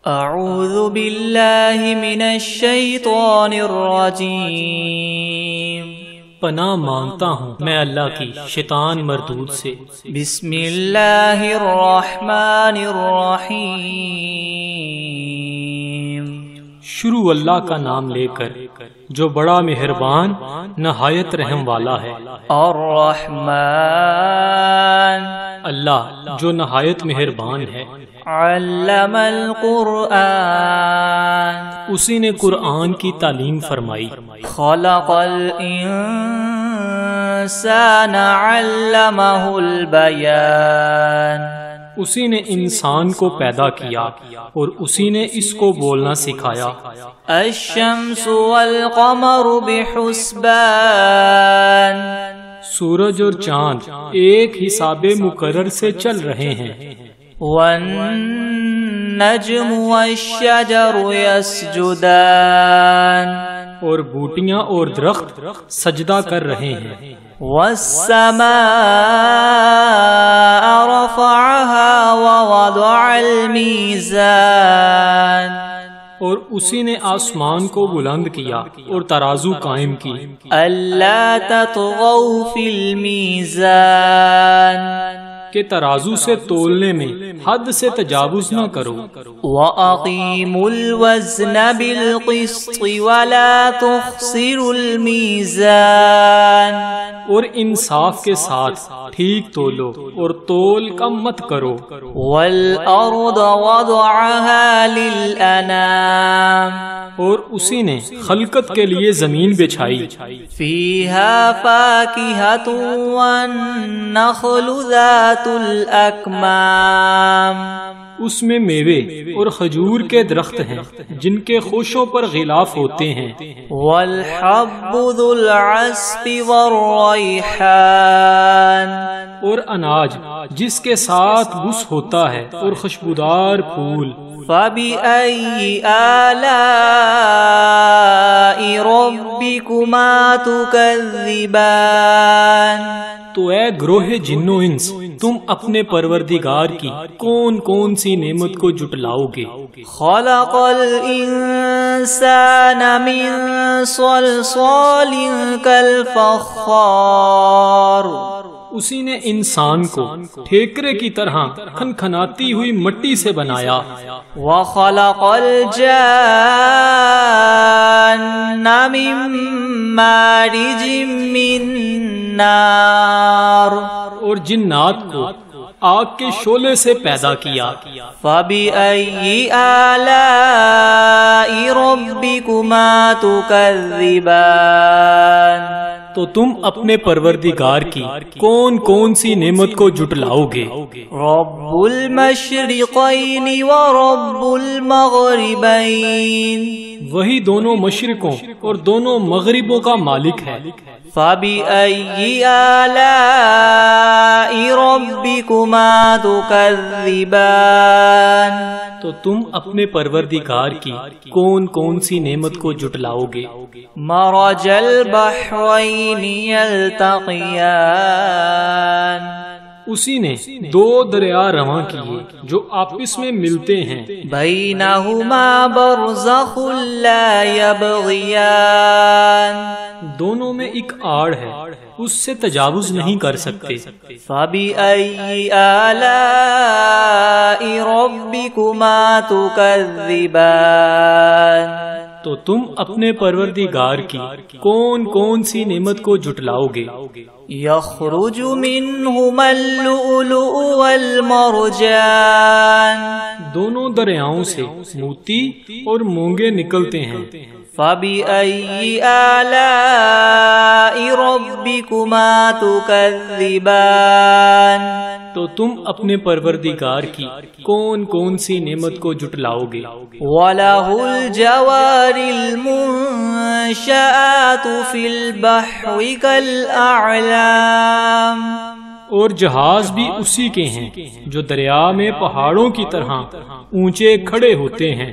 اعوذ باللہ من الشیطان الرجیم، پناہ مانگتا ہوں میں اللہ کی شیطان مردود سے۔ بسم اللہ الرحمن الرحیم، شروع اللہ کا نام لے کر جو بڑا مہربان نہایت رحم والا ہے۔ الرحمن، اللہ جو نہایت مہربان ہے۔ علم القرآن، اسی نے قرآن کی تعلیم فرمائی۔ خلق الانسان علمہ البیان، اسی نے انسان کو پیدا کیا اور اسی نے اس کو بولنا سکھایا۔ الشمس والقمر بحسبان، سورج اور چاند ایک حساب مقرر سے چل رہے ہیں۔ والنجم والشجر يسجدان، اور بوٹیاں اور درخت سجدہ کر رہے ہیں۔ والسماء رفعها ووضع الميزان، اور اسی نے آسمان کو بلند کیا اور ترازو قائم کی۔ ألا تطغوا في الميزان، کہ ترازو سے تولنے میں حد سے تجاوز نہ کرو۔ وَأَقِيمُوا الْوَزْنَ بِالْقِسْطِ وَلَا تُخْسِرُوا الْمِيزَانَ، اور انصاف کے ساتھ ٹھیک تولو اور تول کم مت کرو۔ وَالْأَرْضَ وَضَعَهَا لِلْأَنَامِ، اور اسی نے خلقت کے لیے زمین بچھائی۔ فِيهَا فَاكِهَةٌ وَالنَّخْلُ ذَاتُ الْأَكْمَامِ، اس میں میوے اور کھجور کے درخت ہیں جن کے خوشوں پر غلاف ہوتے ہیں۔ وَالْحَبُّ ذُو الْعَصْفِ وَالرَّيْحَانِ، اور اناج جس کے ساتھ بس ہوتا ہے اور خوشبودار پھول۔ فَبِأَيِّ آلَاءِ رَبِّكُمَا تُكَذِّبَانِ، تو اے گروہ جن و انس، تم اپنے پروردگار کی کون کون سی نعمت کو جٹلاؤ گے؟ خَلَقَ الْإِنسَانَ مِنْ صَلْصَالٍ كَالْفَخَّارِ، اسی نے انسان کو ٹھیکرے کی طرح کھنکھناتی ہوئی مٹی سے بنایا۔ وَخَلَقَ الْجَانَّ مِن مَّارِجٍ مِّن نَّارٍ، اور جنات کو آگ کے شعلے سے پیدا کیا۔ فَبِأَيِّ آلَاءِ رَبِّكُمَا تُكَذِّبَانِ، تو تم اپنے پروردگار کی کون کون سی نعمت کو جٹلاؤ گے؟ رَبُّ الْمَشْرِقَيْنِ وَرَبُّ الْمَغْرِبَيْنِ، وہی دونوں مشرقوں اور دونوں مغربوں کا مالک ہے۔ فَبِأَيِّ آلَاءِ رَبِّكُمَا تُكَذِّبَانِ، تو تم اپنے پروردگار کی کون کون سی نعمت کو جٹلاؤ گے؟ مَرَجَ الْبَحْرَيْنِ يَلْتَقِيَانِ، اسی نے دو دریا رواں کیے جو آپس میں ملتے ہیں۔ بَيْنَهُمَا بَرْزَخٌ لَا يَبْغِيَانِ، دونوں میں ایک آڑ ہے، اس سے تجاوز نہیں کر سکتے۔ فَبِأَيِّ آلَاءِ رَبِّكُمَا تُكَذِّبَانِ، تو تم اپنے پروردگار کی کون کون سی نعمت کو جٹلاؤ گے؟ يَخْرُجُ مِنْهُمَا اللُّؤْلُؤُ وَالْمَرْجَانُ، دونوں دریاؤں سے موتی اور مونگے نکلتے ہیں۔ فَبِأَيِّ آلَاءِ رَبِّكُمَا تُكَذِّبَانِ، تو تم اپنے پروردگار کی کون کون سی نعمت کو جٹلاؤ گے؟ وَلَهُ الْجَوَارِ الْمُنشَآتُ فِي الْبَحْرِ كَالْأَعْلَامِ، اور جہاز بھی اسی کے ہیں جو دریا میں پہاڑوں کی طرح اونچے کھڑے ہوتے ہیں۔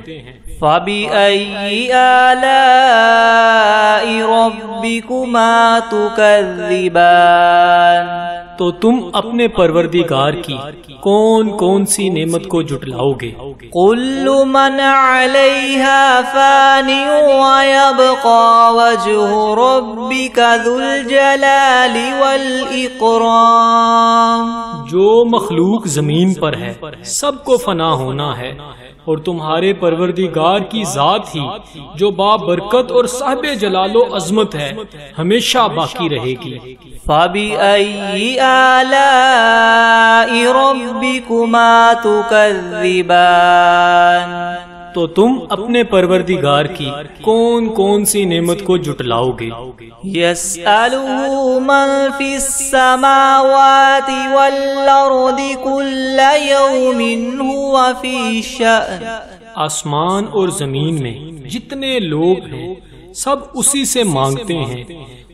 فَبِأَيِّ آلَاءِ رَبِّكُمَا تُكَذِّبَانِ، تو تم اپنے پروردگار کی کون کون سی نعمت کو جھٹلاؤ گے؟ كل من عليها فان ويبقى وجه ربك ذو الجلال والإكرام. جو مخلوق زمین پر ہے سب کو فنا ہونا ہے، اور تمہارے پروردگار کی ذات ہی جو بابرکت اور صاحب جلال و عظمت ہے ہمیشہ باقی رہے گی. فَبِأَيِّ آلَاءِ رَبِّكُمَا تُكَذِّبَانِ. تو تم اپنے پروردگار کی کون کون سی نعمت کو جھٹلاؤ گے؟ يَسْأَلُهُ مَن فِي السَّمَاوَاتِ وَالْأَرْضِ كُلَّ يَوْمٍ هُوَ فِي شَأْنٍ. آسمان اور زمین میں جتنے لوگ ہیں سب اسی سے مانگتے ہیں،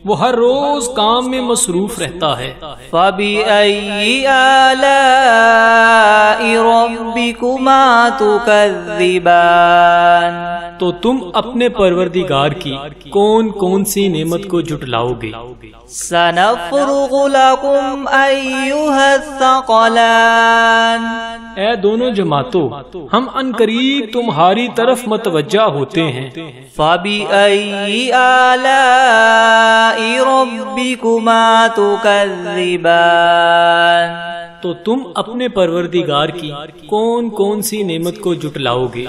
وہ ہر روز کام میں مصروف رہتا ہے. فَبِأَيِّ آلَاءِ رَبِّكُمَا تُكَذِّبَانِ. تو تم اپنے پروردگار کی کون کون سی نعمت کو جھٹلاؤ گے؟ سَنَفْرُغُ لَكُمْ أَيُّهَا الثَّقَلَانِ. اے دونوں جماعتوں، ہم عنقریب تمہاری طرف متوجہ ہوتے ہیں. فَبِأَيِّ آلَاءِ رَبِّكُمَا تُكَذِّبَانِ. تو تم اپنے پروردگار کی کون کون سی نعمت کو جھٹلاؤ گے؟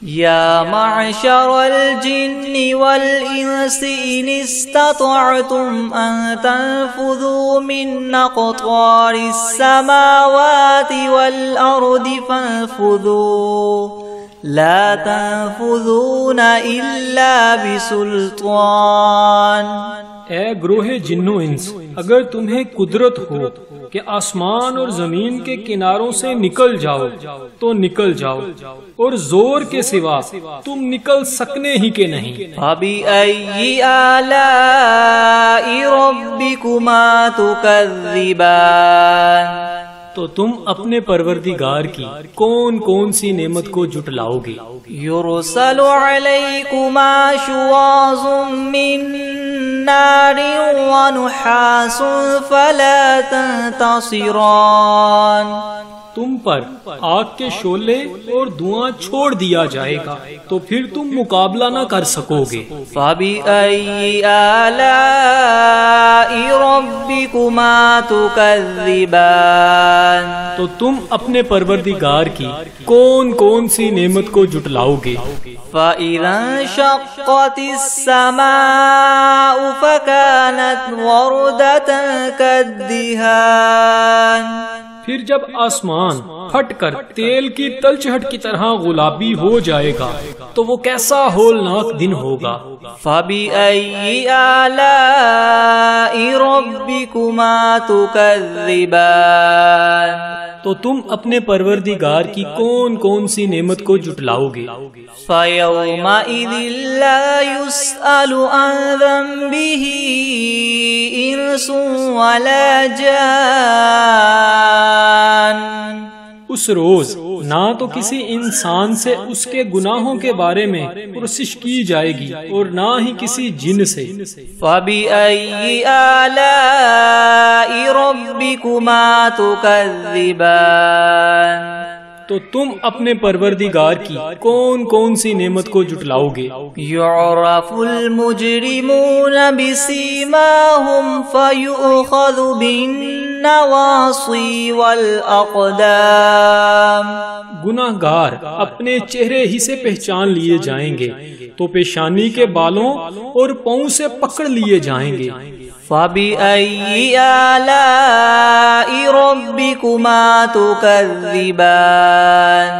یا معشر الجن والانس ان استطعتم ان تنفذوا من اقطار السماوات والارض فانفذوا لا تنفذون الا بسلطان. اے گروہ جنو انس، اگر تمہیں قدرت ہو کہ آسمان اور زمین کے کناروں سے نکل جاؤ تو نکل جاؤ، اور زور کے سوا تم نکل سکنے ہی کے نہیں. فَبِأَيِّ آلَاءِ رَبِّكُمَا تُكَذِّبَانِ. تو تم اپنے پروردگار کی کون کون سی نعمت کو جھٹلاؤ گے؟ يُرْسَلُ عَلَيْكُمَا شُوَاظٌ مِّن نَّارٍ وَنُحَاسٌ فَلَا تَنتَصِرَانِ. تم پر آگ کے شعلے اور دھواں چھوڑ دیا جائے گا تو پھر تم مقابلہ نہ کر سکو گے. فَبِأَيِّ آلَاءِ رَبِّكُمَا تُكَذِّبَانِ. تو تم اپنے پروردگار کی کون کون سی نعمت کو جھٹلاؤ گے؟ فَإِذَا انشَقَّتِ السَّمَاءُ فَكَانَتْ وَرْدَةً كَالدِّهَانِ. پھر جب آسمان پھٹ کر تیل کی تلچھٹ کی طرح گلابی ہو جائے گا تو وہ کیسا ہولناک دن ہوگا. فَبِأَيِّ آلَاءِ رَبِّكُمَا تُكَذِّبَانِ. تو تم اپنے پروردگار کی کون کون سی نعمت کو جھٹلاؤ گے؟ فَيَوْمَئِذٍ لَا يُسْأَلُ عَنْ ذَنبِهِ إِنسٌ وَلَا جَانٌ. اس روز نہ تو کسی انسان سے اس کے گناہوں کے بارے میں پرسش کی جائے گی اور نہ ہی کسی جن سے. فَبِأَيِّ آلَاءِ رَبِّكُمَا تُكَذِّبَانِ. تو تم اپنے پروردگار کی کون کون سی نعمت کو جھٹلاؤ گے؟ يُعْرَفُ الْمُجْرِمُونَ بِسِيمَاهُمْ فَيُؤْخَذُ بِالنَّوَاصِي وَالْأَقْدَامِ. گناہ گار اپنے چہرے ہی سے پہچان لیے جائیں گے تو پیشانی کے بالوں اور پاؤں سے پکڑ لیے جائیں گے. فَبِأَيِّ آلَاءِ رَبِّكُمَا تُكَذِّبَانِ.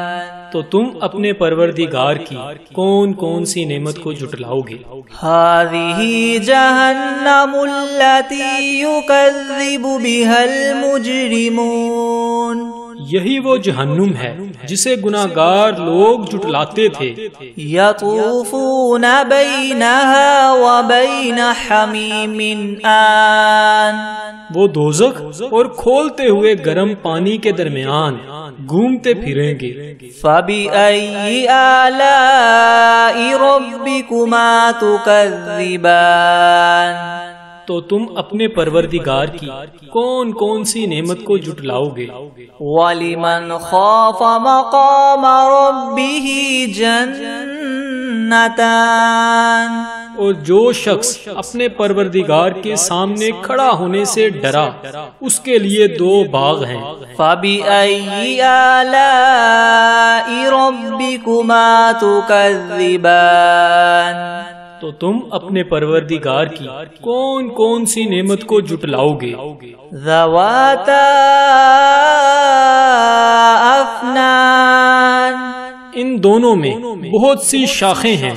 تو تم اپنے پروردگار کی کون کون سی نعمت کو جھٹلاؤ گے؟ هَذِهِ جَهَنَّمُ الَّتِي يُكَذِّبُ بِهَا الْمُجْرِمُونَ. یہی وہ جہنم ہے جسے گناہگار لوگ جھٹلاتے تھے. يَطُوفُونَ بَيْنَهَا وَبَيْنَ حَمِيمٍ آن. وہ دوزخ اور کھولتے ہوئے گرم پانی کے درمیان گھومتے پھریں گے. فَبِأَيِّ آلَاءِ رَبِّكُمَا تُكَذِّبَانِ. تو تم اپنے پروردگار کی کون کون سی نعمت کو جھٹلاؤ گے؟ وَلِمَنْ خَافَ مَقَامَ رَبِّهِ جَنَّتَانِ، اور جو شخص اپنے پروردگار کے سامنے کھڑا ہونے سے ڈرا اس کے لیے 2 باغ ہیں۔ فَبِأَيِّ آلَاءِ رَبِّكُمَا تُكَذِّبَانِ، تو تم اپنے پروردگار کی کون کون سی نعمت کو جھٹلاؤ گے؟ ذَوَاتَا أَفْنَانٍ، ان دونوں میں بہت سی شاخیں ہیں۔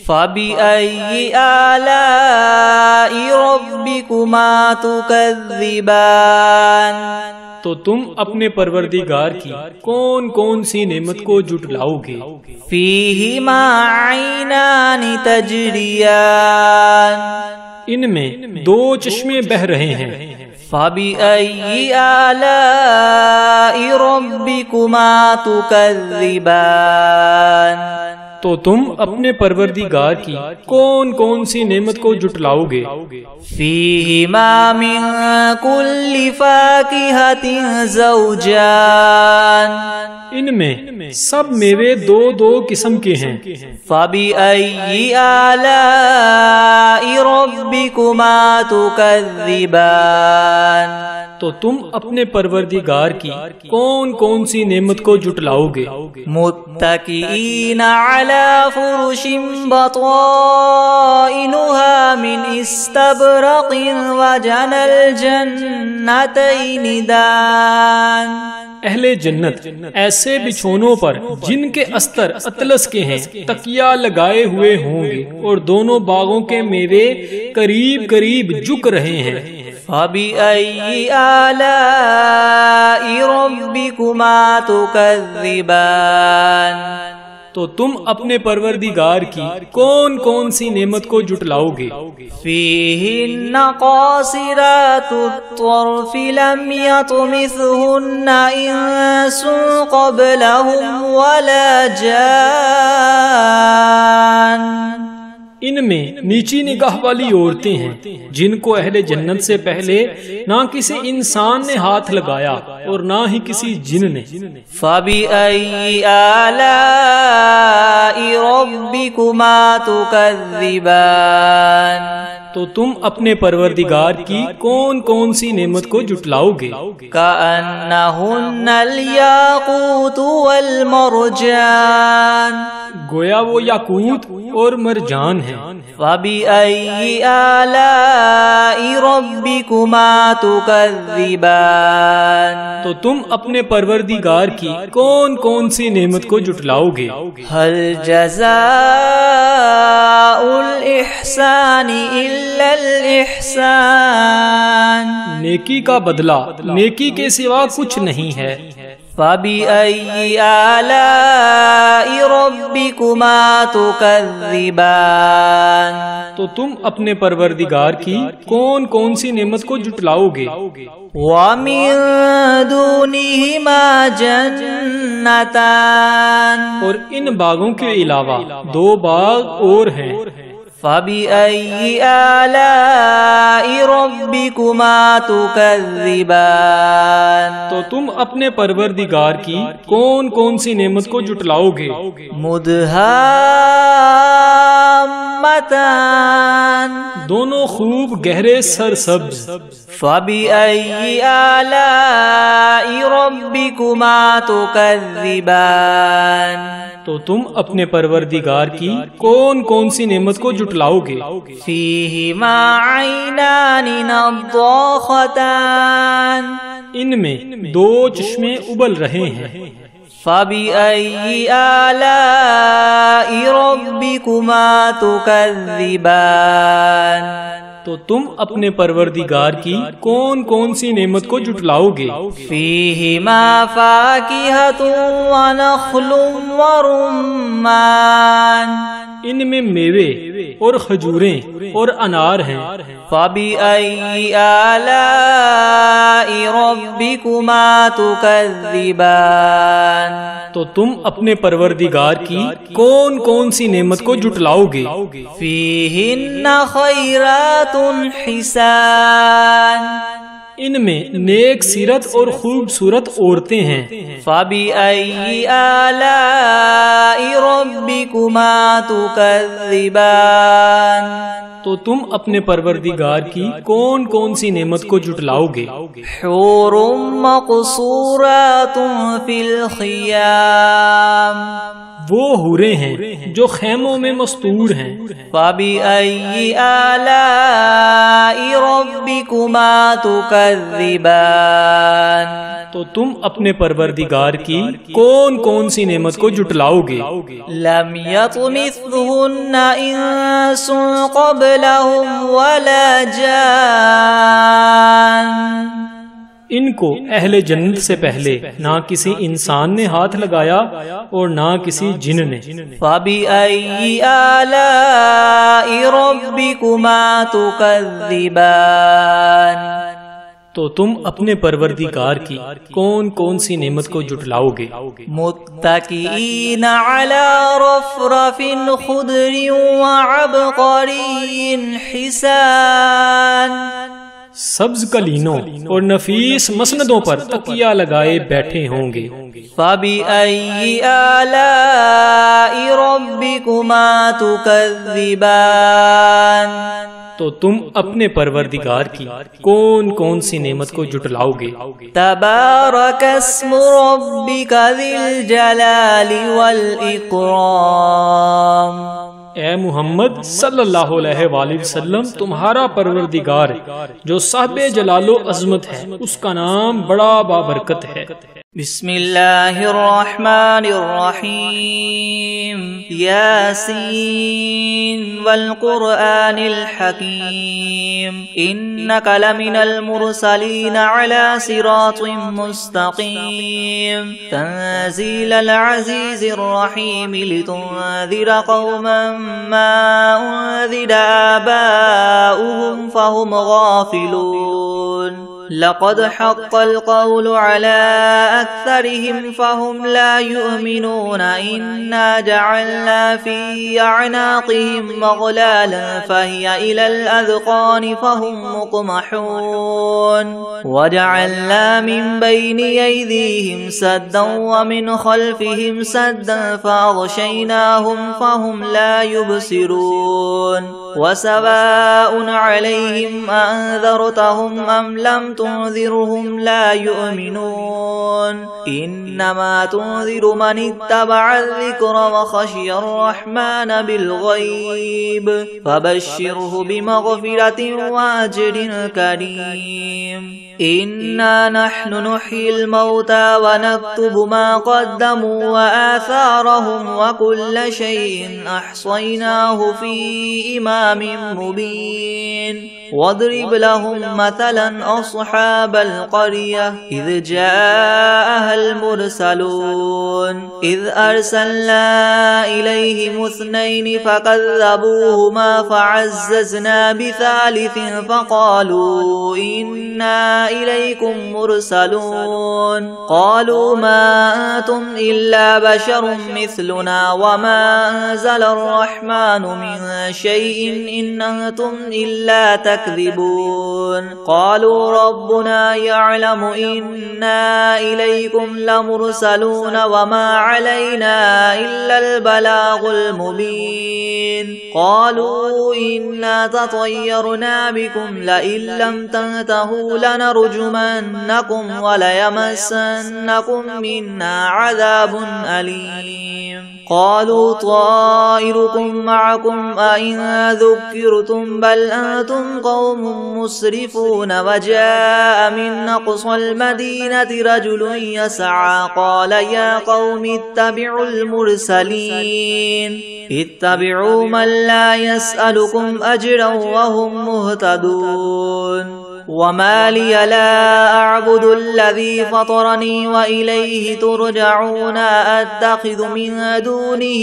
فَبِأَيِّ آلَاءِ رَبِّكُمَا تُكَذِّبَانِ، تو تم اپنے پروردگار کی کون کون سی نعمت کو جھٹلاؤ گے؟ فِيهِمَا عَيْنَانِ تَجْرِيَانِ، ان میں 2 چشمے بہہ رہے ہیں۔ فَبِأَيِّ آلَاءِ رَبِّكُمَا تُكَذِّبَانِ، تو تم اپنے پروردگار کی کون کون سی نعمت کو جھٹلاؤ گے؟ فِيهِمَا مِن كُلِّ فَاكِهَةٍ زَوْجَانِ، ان میں سب میوے 2 قسم کے ہیں۔ فَبِأَيِّ آلَاءِ رَبِّكُمَا تُكَذِّبَانِ، تو تم اپنے پروردگار کی کون کون سی نعمت کو جھٹلاؤ گے؟ متکئین علی فرش بطائنها من استبرق وجنى الجنتین دان، اہل جنت ایسے بچھونوں پر جن کے استر اطلس کے ہیں تکیہ لگائے ہوئے ہوں گے، اور دونوں باغوں کے میوے قریب قریب جھک رہے ہیں۔ فَبِأَيِّ آلَاءِ رَبِّكُمَا تُكَذِّبَانِ، تو تم اپنے پروردگار کی کون کون سی نعمت کو جھٹلاؤ گے؟ فِيهِنَّ قَاصِرَاتُ الطَّرْفِ لَمْ يَطْمِثْهُنَّ إِنسٌ قَبْلَهُمْ وَلَا جَانٌّ، ان میں نیچی نگاہ والی عورتیں ہیں جن کو اہل جنت سے پہلے نہ کسی انسان نے ہاتھ لگایا اور نہ ہی کسی جن نے۔ فَبِأَيِّ آلَاءِ رَبِّكُمَا تُكَذِّبَانِ، تو تم اپنے پروردگار کی کون کون سی نعمت کو جھٹلاؤ گے؟ كَأَنَّهُنَّ الْيَاقُوتُ وَالْمَرْجَانُ، گویا وہ یاقوت اور مرجان ہیں۔ فَبِأَيِّ آلَاءِ رَبِّكُمَا تُكَذِّبَانِ، تو تم اپنے پروردگار کی کون کون سی نعمت کو جھٹلاؤ گے؟ هَلْ جَزَاءُ الْإِحْسَانِ إِلَّا الْإِحْسَانُ، نیکی کا بدلہ نیکی کے سوا کچھ نہیں ہے۔ فَبِأَيِّ آلَاءِ رَبِّكُمَا تُكَذِّبَانِ، تو تم اپنے پروردگار کی کون کون سی نعمت کو جھٹلاؤ گے؟ وَمِن دُونِهِمَا جَنَّتَانِ، اور ان باغوں کے علاوہ 2 باغ اور ہیں۔ فَبِأَيِّ آلَاءِ رَبِّكُمَا تُكَذِّبَانِ، تو تم اپنے پروردگار کی کون کون سی نعمت کو جھٹلاؤ گے؟ مُدْهَامَّتَانِ، دونوں خوب گہرے سرسبز۔ فَبِأَيِّ آلَاءِ رَبِّكُمَا تُكَذِّبَانِ، تو تم اپنے پروردگار کی کون کون سی نعمت کو جھٹلاؤ گے؟ فِيهِمَا عَيْنَانِ نَضَّاخَتَانِ، ان میں 2 چشمے ابل رہے ہیں۔ فَبِأَيِّ آلَاءِ رَبِّكُمَا تُكَذِّبَانِ، تو تم اپنے پروردگار کی کون کون سی نعمت کو جھٹلاؤ گے؟ فِيهِمَا فَاكِهَةٌ وَنَخْلٌ وَرُمَّانٌ، ان میں میوے اور کھجوریں اور انار ہیں۔ فَبِأَيِّ آلَاءِ رَبِّكُمَا تُكَذِّبَانِ، تو تم اپنے پروردگار کی کون کون سی نعمت کو جھٹلاؤ گے؟ فِيهِنَّ خَيْرَاتٌ حِسَانٌ، ان میں نیک سیرت اور خوبصورت عورتیں ہیں۔ فَبِأَيِّ آلَاءِ رَبِّكُمَا تُكَذِّبَانِ، تو تم اپنے پروردگار کی کون کون سی نعمت کو جھٹلاؤ گے؟ حور مقصورات فی الخیام، وہ حوریں ہیں جو خیموں میں مستور ہیں۔ فَبِأَيِّ آلَاءِ رَبِّكُمَا تُكَذِّبَانِ، تو تم اپنے پروردگار کی کون کون سی نعمت کو جھٹلاؤ گے؟ لم يطمثهن انس قبلهم ولا جان، ان کو اہل جنت سے پہلے نہ کسی انسان نے ہاتھ لگایا اور نہ کسی جن نے۔ فَبِأَيِّ آلَاءِ رَبِّكُمَا تُكَذِّبَانِ، تو تم اپنے پروردگار کی کون کون سی نعمت کو جھٹلاؤ گے؟ متکئین علی رفرف خضر وعبقری حسان، سبز قلینوں اور نفیس مسندوں پر تکیہ لگائے بیٹھے ہوں گے۔ فَبِأَيِّ آلَاءِ رَبِّكُمَا تُكَذِّبَانِ، تو تم اپنے پروردگار کی کون کون سی نعمت کو جھٹلاؤ گے؟ تبارک اسم ربک ذی الجلال والاکرام، اے محمد صلی اللہ علیہ وآلہ وسلم، تمہارا پروردگار جو صاحب جلال و عظمت ہے، اس کا نام بڑا بابرکت ہے۔ بسم اللہ الرحمن الرحیم، یاسین والقرآن الحکیم، انک لمن المرسلین علی صراط مستقیم، تنزیل العزیز الرحیم، لتنذر قوما ما انذر آباؤهم فهم غافلون، لقد حق القول على أكثرهم فهم لا يؤمنون، إنا جعلنا في أعناقهم مغلالا فهي إلى الأذقان فهم مقمحون، وجعلنا من بين أيديهم سدا ومن خلفهم سدا فأغشيناهم فهم لا يبصرون، وسواء عليهم أنذرتهم أم لم تنذرهم لا يؤمنون، إنما تنذر من اتبع الذكر وخشي الرحمن بالغيب، فبشره بمغفرة وأجر كريم، إنا نحن نحيي الموتى ونكتب ما قدموا وآثارهم وكل شيء أحصيناه في إمام مبين، واضرب لهم مثلا أصحاب القرية إذ جاءها المرسلون، إذ أرسلنا إليهم اثنين فكذبوهما فعززنا بثالث فقالوا إنا إليكم مرسلون، قالوا ما أنتم إلا بشر مثلنا وما أنزل الرحمن من شيء إن أنتم إلا تكذبون، قالوا ربنا يعلم إنا إليكم لمرسلون وما علينا إلا البلاغ المبين، قالوا إنا تطيرنا بكم لئن لم تنتهوا لنرجمنكم وليمسنكم منا عذاب أليم، قالوا طائركم معكم أئن ذكرتم بل أنتم قوم مسرفون، وجاء من أقصى المدينة رجل يسعى قال يا قوم اتبعوا المرسلين، اتبعوا من لا يسألكم أجرا وهم مهتدون، وما لي لا أعبد الذي فطرني وإليه ترجعون أتخذ من دونه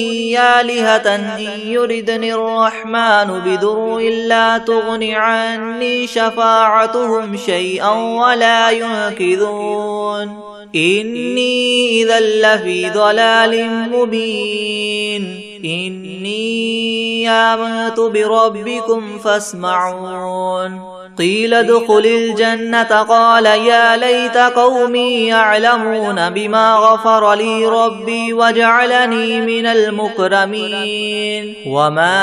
آلهة إن يردني الرحمن بضر لا تغن عني شفاعتهم شيئا ولا ينقذون إني إذا لفي ضلال مبين إني آمنت بربكم فاسمعون قيل ادخل الجنة قال يا ليت قومي يعلمون بما غفر لي ربي وجعلني من المكرمين وما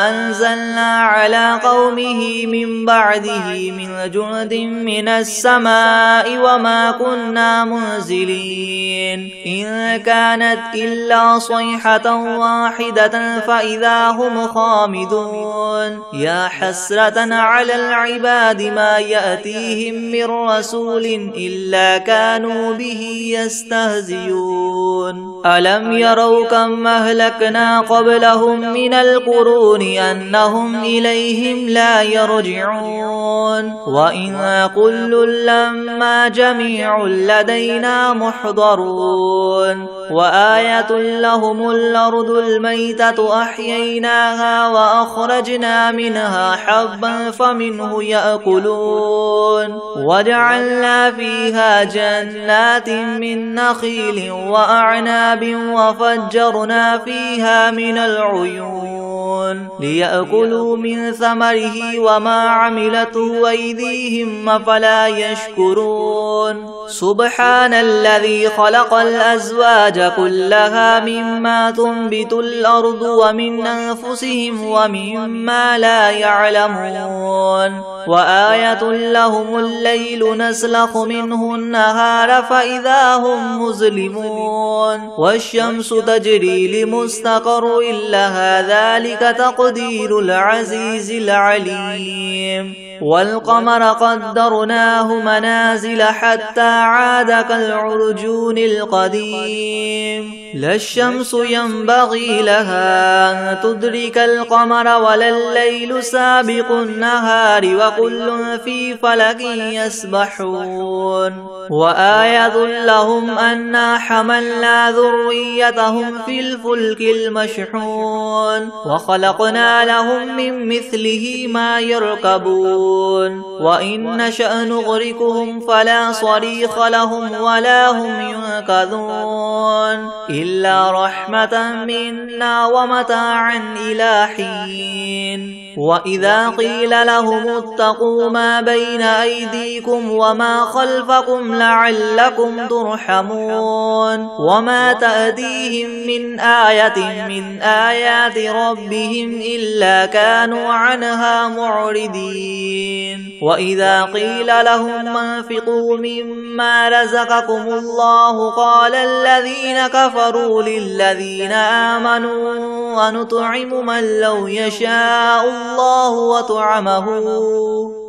أنزلنا على قومه من بعده من جند من السماء وما كنا منزلين إن كانت إلا صيحة واحدة فإذا هم خامدون يا حسرة على العباد ما يأتيهم من رسول إلا كانوا به يستهزئون ألم يروا كم أهلكنا قبلهم من القرون أنهم إليهم لا يرجعون وإن كل لما جميع لدينا محضرون وآية لهم الأرض الميتة أحييناها وأخرجنا منها حبا فمنه يأكلون وجعلنا فيها جنات من نخيل وأعناب وفجرنا فيها من العيون ليأكلوا من ثمره وما عملته أيديهم أفلا يشكرون سبحان الذي خلق الأزواج كلها مما تنبت الأرض ومن أنفسهم ومما لا يعلمون وآية لهم الليل نسلخ منه النهار فإذا هم مظلمون والشمس تجري لمستقر لها ذلك تقدير العزيز العليم والقمر قدرناه منازل حتى عاد كالعرجون القديم لا الشمس ينبغي لها أن تدرك القمر ولا الليل سابق النهار وكل في فلك يسبحون وآية لهم أنا حملنا ذريتهم في الفلك المشحون وخلقنا لهم من مثله ما يركبون وإن نشأ نغرقهم فلا صريخ لهم ولا هم ينقذون إلا رحمة منا ومتاعا إلى حين وإذا قيل لهم اتقوا ما بين أيديكم وما خلفكم لعلكم ترحمون وما تأتيهم من آية من آيات ربهم إلا كانوا عنها معرضين وإذا قيل لهم انفقوا مما رزقكم الله قال الذين كفروا للذين آمنوا ونطعم من لو يشاء الله وطعمه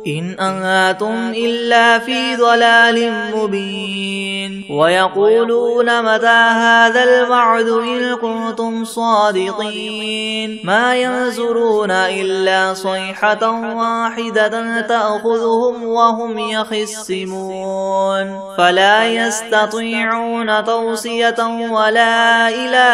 إن أنتم إلا في ضلال مبين ويقولون متى هذا الوعد إن كنتم صادقين ما ينظرون إلا صيحة واحدة تأخذهم وهم يخصمون فلا يستطيعون توصية ولا إلى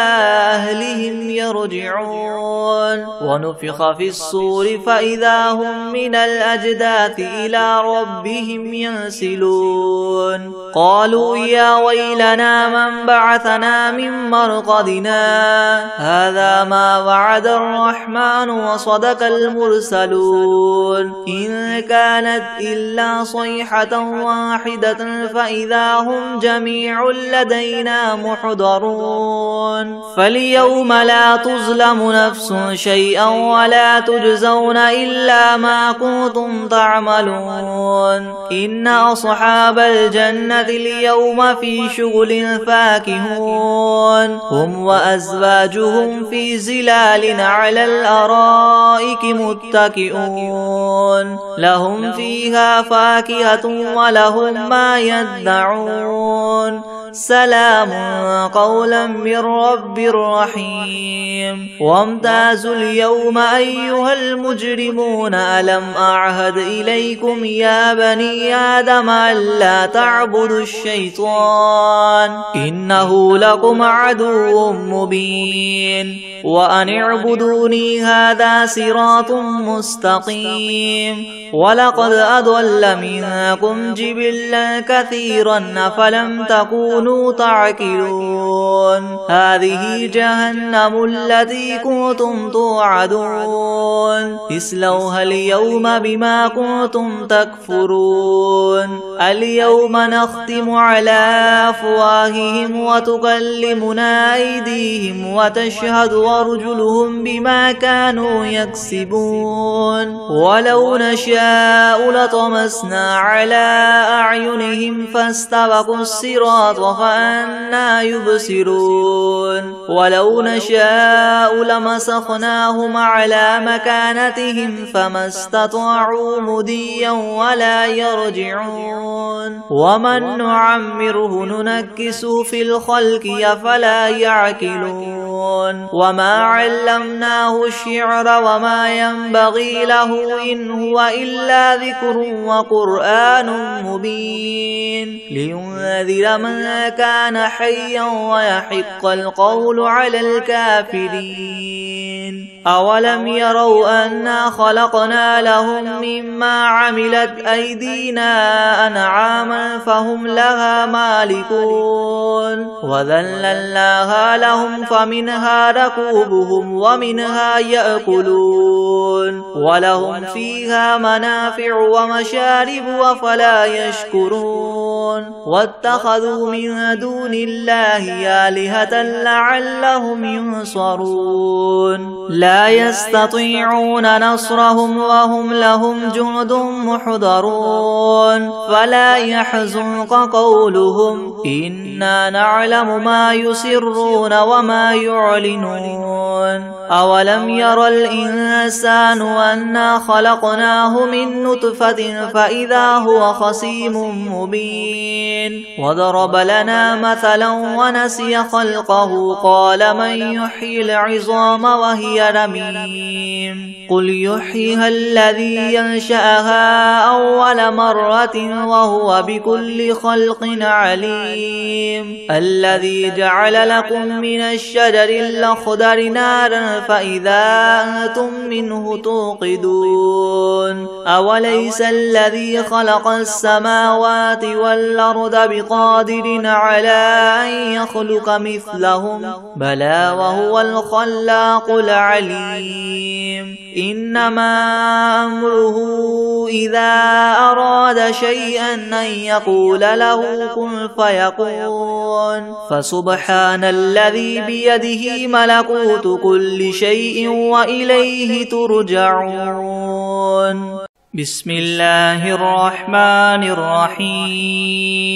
أهلهم يرجعون ونفخ في الصور فإذا هم من الأجداث إلى ربهم ينسلون قالوا يا ويلنا من بعثنا من مرقدنا هذا ما وعد الرحمن وصدق المرسلون إن كانت إلا صيحة واحدة فإذا هم جميع لدينا محضرون فاليوم لا تظلم نفس شيئا ولا تجزون إلا ما كنتم تعملون إن أصحاب الجنة اليوم في شغل فاكهون هم وأزواجهم في زلال على الأرائك متكئون لهم فيها فاكهة ولهم ما يدعون سلام قولا من رب رحيم وامتازوا اليوم أيها المجرمون ألم أعهد إليكم يا بني آدم ألا تعبدوا الشيطان إنه لكم عدو مبين وأن اعبدوني هذا صراط مستقيم ولقد أضل منكم جبلا كثيرا أفلم تكونوا تعقلون هذه جهنم التي كنتم توعدون اصلوها اليوم بما كنتم تكفرون اليوم نختم على أفواههم وتكلمنا أيديهم وتشهد أرجلهم بما كانوا يكسبون ولو نشاء لطمسنا على أعينهم فاستبقوا الصراط فأنى يبصرون ولو نشاء لمسخناهم على مكانتهم فما استطاعوا مضيا ولا يرجعون ومن نعمره ننكسه في الخلق أفلا يعقلون وما علمناه الشعر وما ينبغي له إن هو إلا ذكر وقرآن مبين لينذر من كان حيا ويحق القول على الكافرين أولم يروا أنا خلقنا لهم مما عملت أيدينا أنعاما فهم لها مالكون وذللناها لهم فمنها ركوبهم ومنها يأكلون ولهم فيها منافع ومشارب أفلا يشكرون واتخذوا من دون الله آلهة لعلهم ينصرون لا يستطيعون نصرهم وهم لهم جند محضرون فلا يحزنك قولهم إنا نعلم ما يسرون وما يعلنون أولم ير الإنسان أنا خلقناه من نطفة فإذا هو خصيم مبين وضرب لنا مثلا ونسي خلقه قال من يحيي العظام وهي رميم قل يحييها الذي ينشأها أول مرة وهو بكل خلق عليم الذي جعل لكم من الشجر الأخضر نارا فإذا أنتم منه توقدون أوليس الذي خلق السماوات والأرض بقادر على أن يخلق مثلهم بلى وهو الخلاق العليم إنما أمره إذا أراد شيئا أن يقول له كن فيكون فسبحان الذي بيده ملكوت كل شيء وإليه ترجعون بسم الله الرحمن الرحيم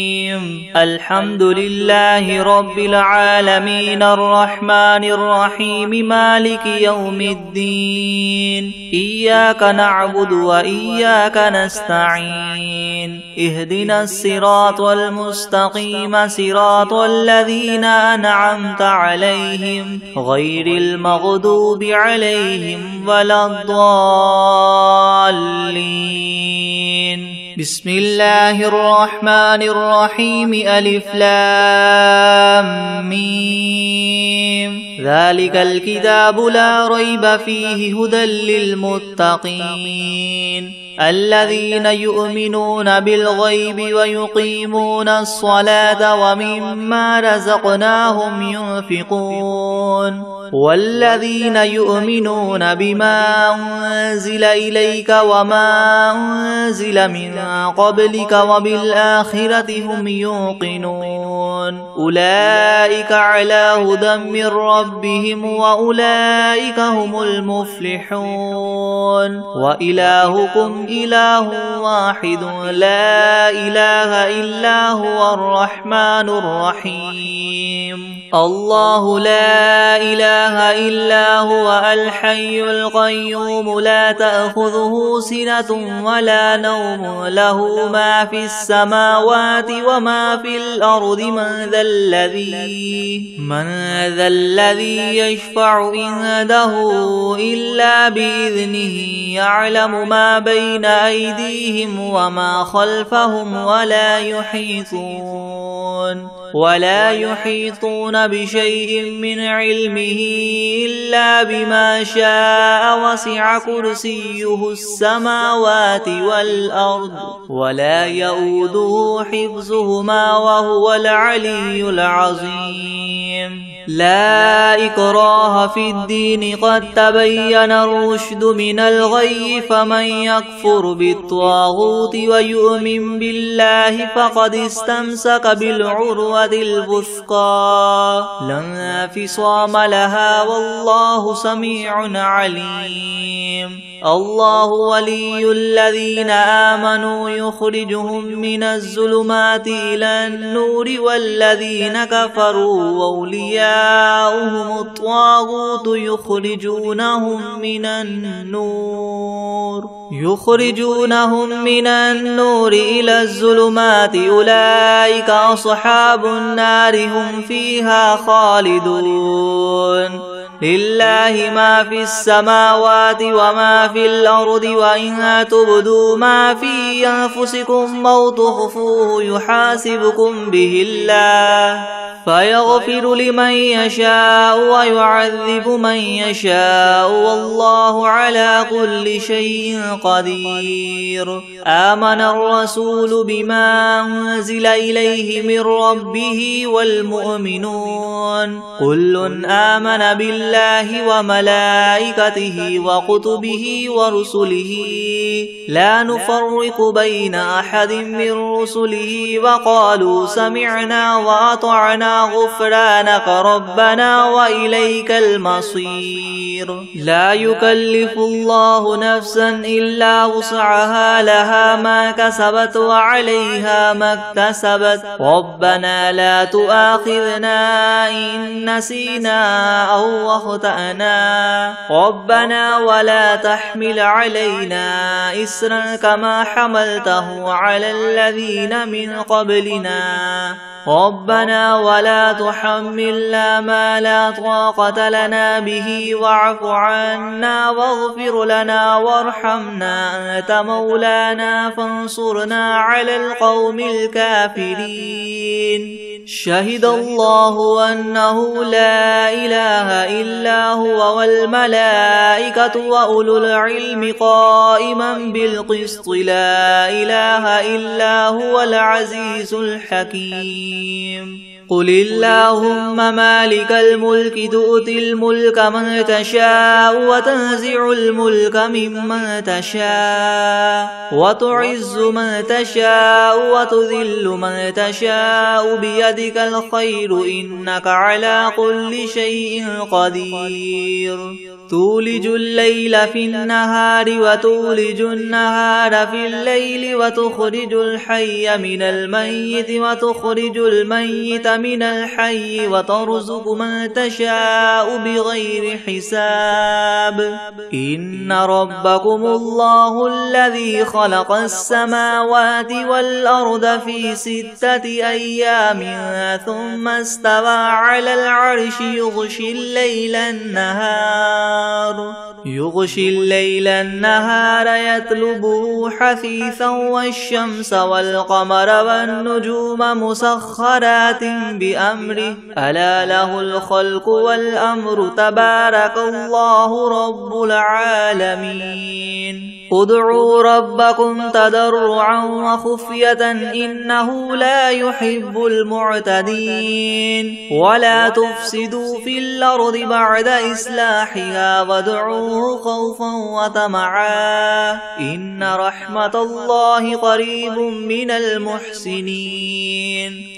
الحمد لله رب العالمين الرحمن الرحيم مالك يوم الدين إياك نعبد وإياك نستعين اهدنا الصراط المستقيم صراط الذين أنعمت عليهم غير المغضوب عليهم ولا الضالين بسم الله الرحمن الرحيم ألف لام ميم ذلك الكتاب لا ريب فيه هدى للمتقين الذين يؤمنون بالغيب ويقيمون الصلاة ومما رزقناهم ينفقون والذين يؤمنون بما أنزل إليك وما أنزل من قبلك وبالآخرة هم يوقنون أولئك على هدى من ربهم وأولئك هم المفلحون وإلهكم إلهكم إله واحد لا إله إلا هو الرحمن الرحيم الله لا إله إلا هو الحي القيوم لا تأخذه سنة ولا نوم له ما في السماوات وما في الأرض من ذا الذي يشفع عنده إلا بإذنه يعلم ما بين أيديهم وما خلفهم ولا يحيطون بشيء من علمه إلا بما شاء وسع كرسيه السماوات والأرض ولا يؤوده حفظهما وهو العلي العظيم لا إكراه في الدين قد تبين الرشد من الغي فمن يكفر بالطاغوت ويؤمن بالله فقد استمسك بالعروة الوثقى لا انفصام لها والله سميع عليم الله ولي الذين آمنوا يخرجهم من الظلمات إلى النور والذين كفروا أولياؤهم الطاغوت يخرجونهم من النور إلى الظلمات أولئك أصحاب النار هم فيها خالدون لله ما في السماوات وما في الأرض وإن تبدوا ما في أنفسكم أو تخفوه يحاسبكم به الله فيغفر لمن يشاء ويعذب من يشاء والله على كل شيء قدير آمن الرسول بما أنزل إليه من ربه والمؤمنون كل آمن بالله وملائكته وكتبه ورسله لا نفرق بين أحد من رسله وقالوا سمعنا وأطعنا غفرانك ربنا وإليك المصير لا يكلف الله نفسا إلا وسعها لها ما كسبت وعليها ما اكتسبت ربنا لا تؤاخذنا إن نسينا أو أخطأنا ربنا ولا تحمل علينا إسرا كما حملته على الذين من قبلنا ربنا ولا تحملنا ما لا طاقة لنا به واعف عنا واغفر لنا وارحمنا أنت مولانا فانصرنا على القوم الكافرين شهد الله أنه لا إله إلا هو والملائكة وأولو العلم قائما بالقسط لا إله إلا هو العزيز الحكيم قل اللهم مالك الملك تؤتي الملك من تشاء وتنزع الملك ممن تشاء وتعز من تشاء وتذل من تشاء بيدك الخير إنك على كل شيء قدير تولج الليل في النهار وتولج النهار في الليل وتخرج الحي من الميت وتخرج الميت من الحي وترزق من تشاء بغير حساب إن ربكم الله الذي خلق السماوات والأرض في 6 أيام ثم استوى على العرش يغشي الليل النهار يطلبه حثيثا والشمس والقمر والنجوم مسخرات بأمره ألا له الخلق والأمر تبارك الله رب العالمين ادعوا ربكم تضرعا وخفية إنه لا يحب المعتدين ولا تفسدوا في الأرض بعد إصلاحها وادعوه فادعوه خوفا وطمعا إن رحمة الله قريب من المحسنين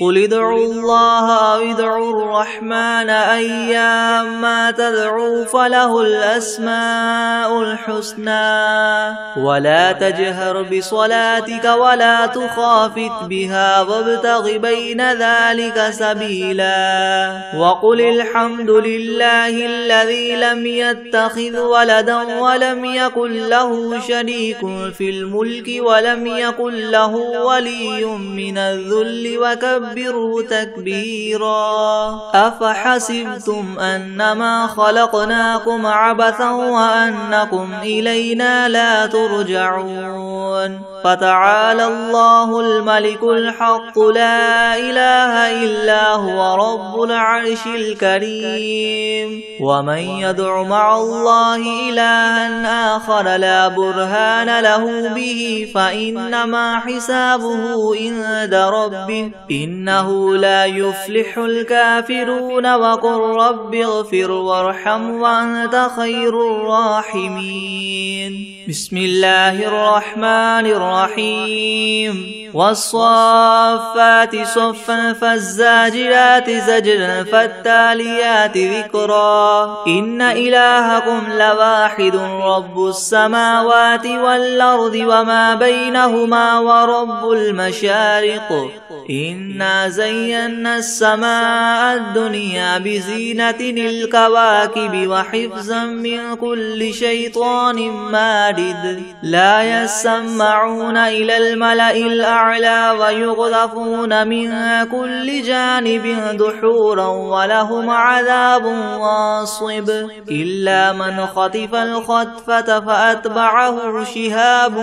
قل ادعوا الله أو ادعوا الرحمن أيما تدعوا فله الأسماء الحسنى ولا تجهر بصلاتك ولا تخافت بها وابتغ بين ذلك سبيلا وقل الحمد لله الذي لم يتخذ ولدا ولم يكن له شريك في الملك ولم يكن له ولي من الذل وكبره تكبيرا أفحسبتم أنما خلقناكم عبثا وأنكم إلينا لا ترجعون فتعالى الله الملك الحق لا إله إلا هو رب العرش الكريم ومن يدع مع الله إلها آخر لا برهان له به فإنما حسابه عند ربه إنه لا يفلح الكافرون وقل رب اغفر وارحم وأنت خير الراحمين بسم الله الرحمن الرحيم والصافات صفا فالزاجرات زجرا فالتاليات ذكرا إن إلهكم لواحد رب السماوات والأرض وما بينهما ورب المشارق إنا زينا السماء الدنيا بزينة الكواكب وحفظا من كل شيطان مارد لا يسمعون إلى الملأ الأعلى ويقذفون من كل جانب دحورا ولهم عذاب واصب إلا من خطف الخطفة فأتبعه شهاب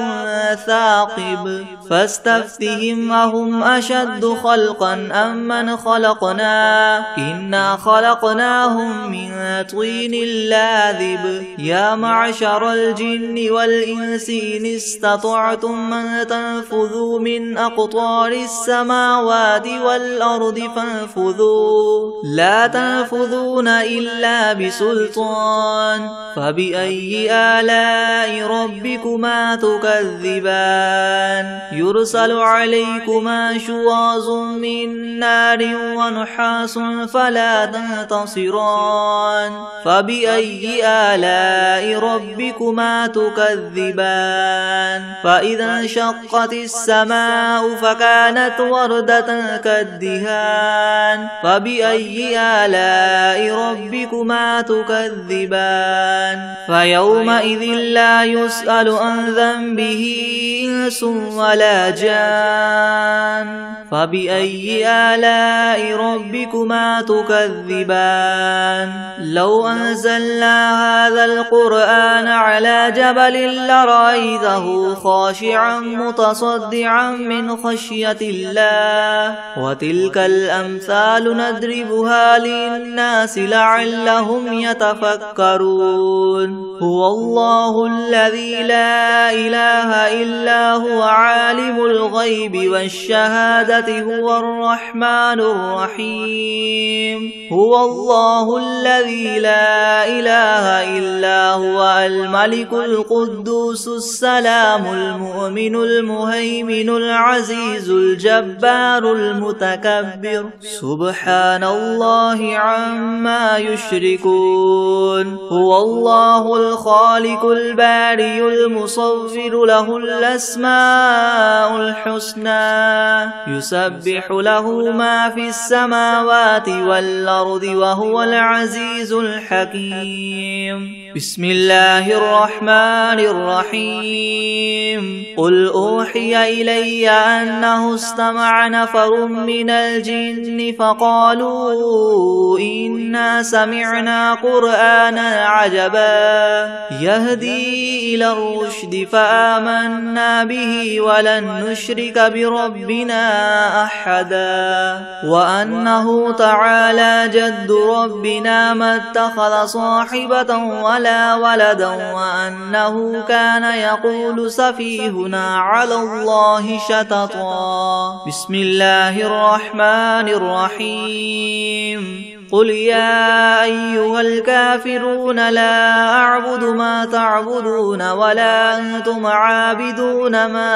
ثاقب فاستفتهم أهم أشد خلقا أم من خلقنا إنا خلقناهم من طين لاذب يا معشر الجن والإنس إن استطعتم من تنفذوا من أقطار السماوات والأرض فانفذوا لا تنفذون إلا بسلطان فبأي آلاء ربكما تكذبان يرسل عليكما شواظ من نار ونحاس فلا تنتصران فبأي آلاء ربكما تكذبان فإذا انشقت السماء فكانت وردة كالدهان فبأي آلاء ربكما تكذبان فيومئذ لا يسأل عن ذنبه إنس ولا جان فبأي آلاء ربكما تكذبان لو أنزلنا هذا القرآن على جبل لرأيته خاشعا متصدعا من خشية الله وتلك الأمثال نضربها للناس لعلهم يتفكرون هو الله الذي لا إله إلا هو عالم الغيب والشهادة هو الرحمن الرحيم هو الله الذي لا إله إلا هو الملك القدوس السلام المؤمن المهيمن العزيز الجبار المتكبر سبحان الله عما يشركون هو الله الخالق البارئ المصور له الأسماء الحسنى يسبح له ما في السماوات والأرض وهو العزيز الحكيم بسم الله الرحمن الرحيم قل أوحي إلي أنه استمع نفر من الجن فقالوا إنا سمعنا قرآنا عجبا يهدي إلى الرشد فآمنا به ولن نشرك بربنا أحدا وأنه تعالى جد ربنا ما اتخذ صاحبة ولا ولدا وأنه كان يقول سفيهنا على الله شططا بسم الله الرحمن الرحيم قل يا أيها الكافرون لا أعبد ما تعبدون ولا أنتم عابدون ما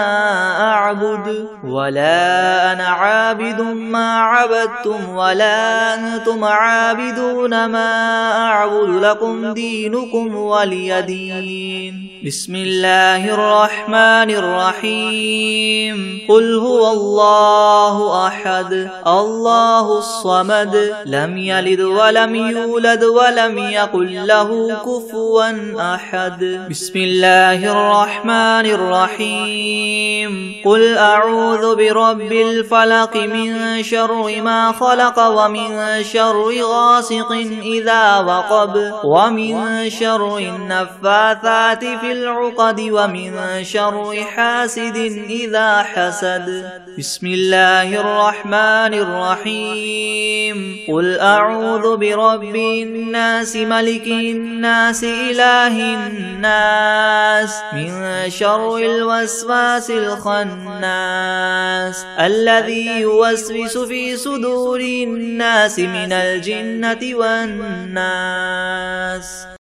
أعبد ولا أنا عابد ما عبدتم ولا أنتم عابدون ما أعبد لكم دينكم ولي دين. بسم الله الرحمن الرحيم. قل هو الله أحد الله الصمد لم يلد ولم يولد ولم يكن له كفوا أحد. بسم الله الرحمن الرحيم. قل أعوذ برب الفلق من شر ما خلق ومن شر غاسق إذا وقب ومن شر النفاثات في العقد ومن شر حاسد إذا حسد. بسم الله الرحمن الرحيم. قل أعوذ برب الناس ملك الناس إله الناس من شر الوسواس الخناس الذي يوسوس في صدور الناس من الجنة والناس.